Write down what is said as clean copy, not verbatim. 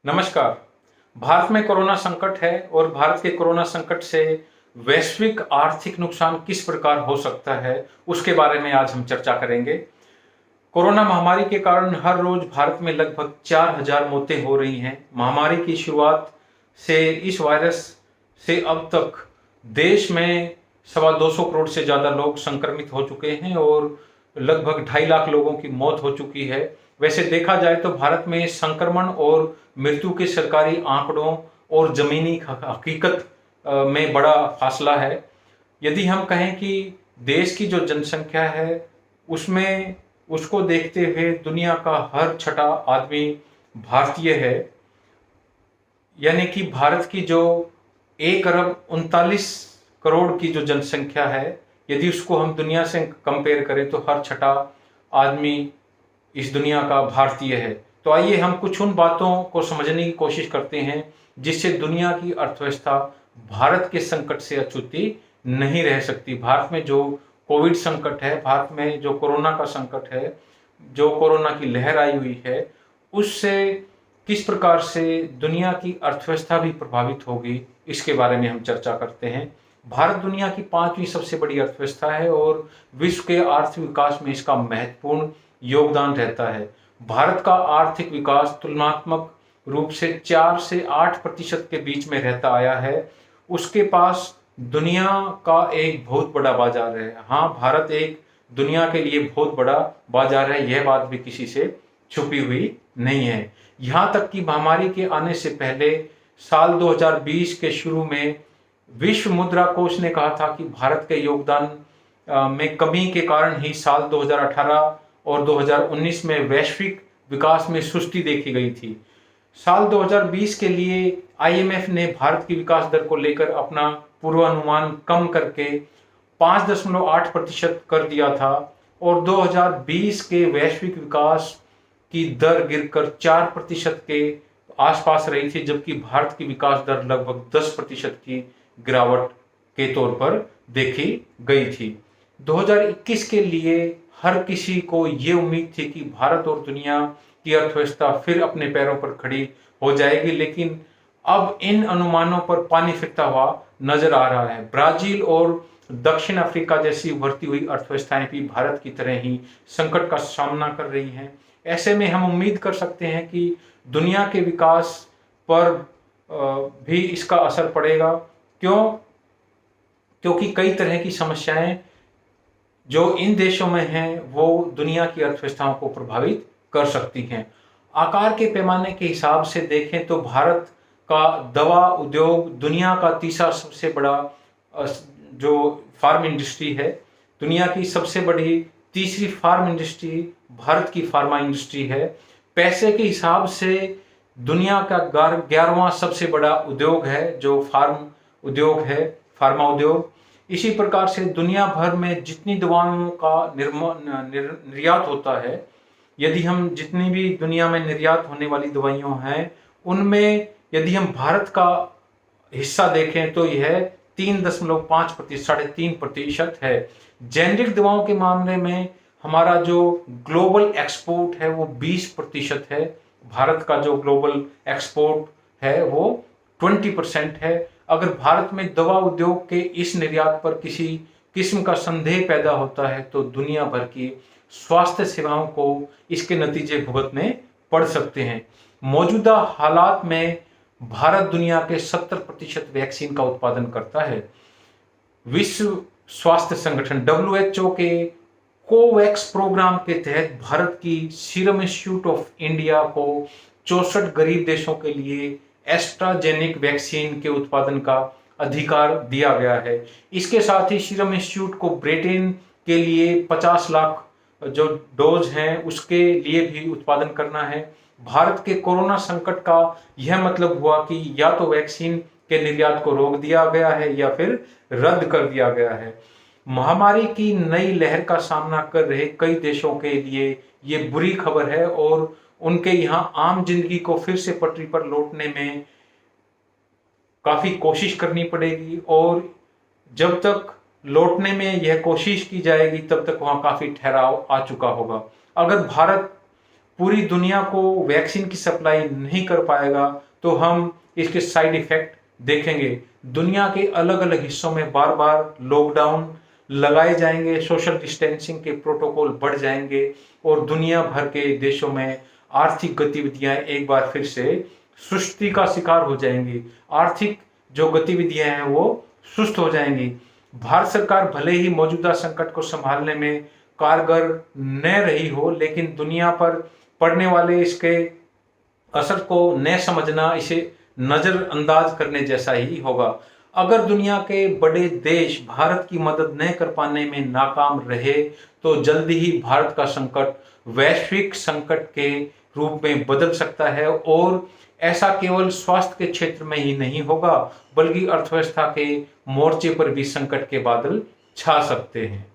नमस्कार। भारत में कोरोना संकट है और भारत के कोरोना संकट से वैश्विक आर्थिक नुकसान किस प्रकार हो सकता है, उसके बारे में आज हम चर्चा करेंगे। कोरोना महामारी के कारण हर रोज भारत में लगभग 4,000 मौतें हो रही हैं। महामारी की शुरुआत से इस वायरस से अब तक देश में 225 करोड़ से ज़्यादा लोग संक्रमित हो चुके हैं और लगभग 2.5 लाख लोगों की मौत हो चुकी है। वैसे देखा जाए तो भारत में संक्रमण और मृत्यु के सरकारी आंकड़ों और जमीनी हकीकत में बड़ा फासला है। यदि हम कहें कि देश की जो जनसंख्या है उसमें उसको देखते हुए दुनिया का हर छठा आदमी भारतीय है, यानी कि भारत की जो 1 अरब 39 करोड़ की जो जनसंख्या है, यदि उसको हम दुनिया से कंपेयर करें तो हर छठा आदमी इस दुनिया का भारतीय है। तो आइए हम कुछ उन बातों को समझने की कोशिश करते हैं जिससे दुनिया की अर्थव्यवस्था भारत के संकट से अछूती नहीं रह सकती। भारत में जो कोविड संकट है, भारत में जो कोरोना का संकट है, जो कोरोना की लहर आई हुई है, उससे किस प्रकार से दुनिया की अर्थव्यवस्था भी प्रभावित होगी, इसके बारे में हम चर्चा करते हैं। भारत दुनिया की 5वीं सबसे बड़ी अर्थव्यवस्था है और विश्व के आर्थिक विकास में इसका महत्वपूर्ण योगदान रहता है। भारत का आर्थिक विकास तुलनात्मक रूप से 4 से 8% के बीच में रहता आया है। उसके पास दुनिया का एक बहुत बड़ा बाजार है। हाँ, भारत एक दुनिया के लिए बहुत बड़ा बाजार है, यह बात भी किसी से छुपी हुई नहीं है। यहाँ तक कि महामारी के आने से पहले साल 2020 के शुरू में विश्व मुद्रा कोष ने कहा था कि भारत के योगदान में कमी के कारण ही साल 2018 और 2019 में वैश्विक विकास में सुस्ती देखी गई थी। साल 2020 के लिए आईएमएफ ने भारत की विकास दर को लेकर अपना पूर्वानुमान कम करके 5.8% कर दिया था और 2020 के वैश्विक विकास की दर गिरकर 4% के आसपास रही थी, जबकि भारत की विकास दर लगभग 10% की गिरावट के तौर पर देखी गई थी। 2021 के लिए हर किसी को ये उम्मीद थी कि भारत और दुनिया की अर्थव्यवस्था फिर अपने पैरों पर खड़ी हो जाएगी, लेकिन अब इन अनुमानों पर पानी फिरता हुआ नजर आ रहा है। ब्राजील और दक्षिण अफ्रीका जैसी उभरती हुई अर्थव्यवस्थाएं भी भारत की तरह ही संकट का सामना कर रही हैं। ऐसे में हम उम्मीद कर सकते हैं कि दुनिया के विकास पर भी इसका असर पड़ेगा। क्योंकि कई तरह की समस्याएं जो इन देशों में हैं वो दुनिया की अर्थव्यवस्थाओं को प्रभावित कर सकती हैं। आकार के पैमाने के हिसाब से देखें तो भारत का दवा उद्योग दुनिया का तीसरा सबसे बड़ा जो फार्म इंडस्ट्री है। दुनिया की सबसे बड़ी तीसरी फार्म इंडस्ट्री भारत की फार्मा इंडस्ट्री है। पैसे के हिसाब से दुनिया का 11वां सबसे बड़ा उद्योग है जो उद्योग है, फार्मा उद्योग। इसी प्रकार से दुनिया भर में जितनी दवाओं का निर्यात होता है, यदि हम जितनी भी दुनिया में निर्यात होने वाली दवाइयां हैं उनमें यदि हम भारत का हिस्सा देखें तो यह 3.5% 3.5% है। जेनरिक दवाओं के मामले में हमारा जो ग्लोबल एक्सपोर्ट है वो 20% है। भारत का जो ग्लोबल एक्सपोर्ट है वो 20% है। अगर भारत में दवा उद्योग के इस निर्यात पर किसी किस्म का संदेह पैदा होता है तो दुनिया भर की स्वास्थ्य सेवाओं को इसके नतीजे भुगतने पड़ सकते हैं। मौजूदा हालात में भारत दुनिया के 70% वैक्सीन का उत्पादन करता है। विश्व स्वास्थ्य संगठन WHO के कोवैक्स प्रोग्राम के तहत भारत की सीरम इंस्टीट्यूट ऑफ इंडिया को 64 गरीब देशों के लिए एस्ट्राजेनिक वैक्सीन के उत्पादन का अधिकार दिया गया है। इसके साथ ही सीरम इंस्टीट्यूट को ब्रिटेन के लिए 50 लाख जो डोज हैं उसके लिए भी उत्पादन करना है। भारत के कोरोना संकट का यह मतलब हुआ कि या तो वैक्सीन के निर्यात को रोक दिया गया है या फिर रद्द कर दिया गया है। महामारी की नई लहर का सामना कर रहे कई देशों के लिए ये बुरी खबर है और उनके यहाँ आम जिंदगी को फिर से पटरी पर लौटने में काफी कोशिश करनी पड़ेगी और जब तक लौटने में यह कोशिश की जाएगी तब तक वहां काफी ठहराव आ चुका होगा। अगर भारत पूरी दुनिया को वैक्सीन की सप्लाई नहीं कर पाएगा तो हम इसके साइड इफेक्ट देखेंगे। दुनिया के अलग अलग हिस्सों में बार बार लॉकडाउन लगाए जाएंगे, सोशल डिस्टेंसिंग के प्रोटोकॉल बढ़ जाएंगे और दुनिया भर के देशों में आर्थिक गतिविधियां एक बार फिर से सुस्ती का शिकार हो जाएंगी। आर्थिक जो गतिविधियां हैं वो सुस्त हो जाएंगी। भारत सरकार भले ही मौजूदा संकट को संभालने में कारगर न रही हो, लेकिन दुनिया पर पड़ने वाले इसके असर को न समझना इसे नजरअंदाज करने जैसा ही होगा। अगर दुनिया के बड़े देश भारत की मदद न कर पाने में नाकाम रहे तो जल्दी ही भारत का संकट वैश्विक संकट के रूप में बदल सकता है और ऐसा केवल स्वास्थ्य के क्षेत्र में ही नहीं होगा बल्कि अर्थव्यवस्था के मोर्चे पर भी संकट के बादल छा सकते हैं।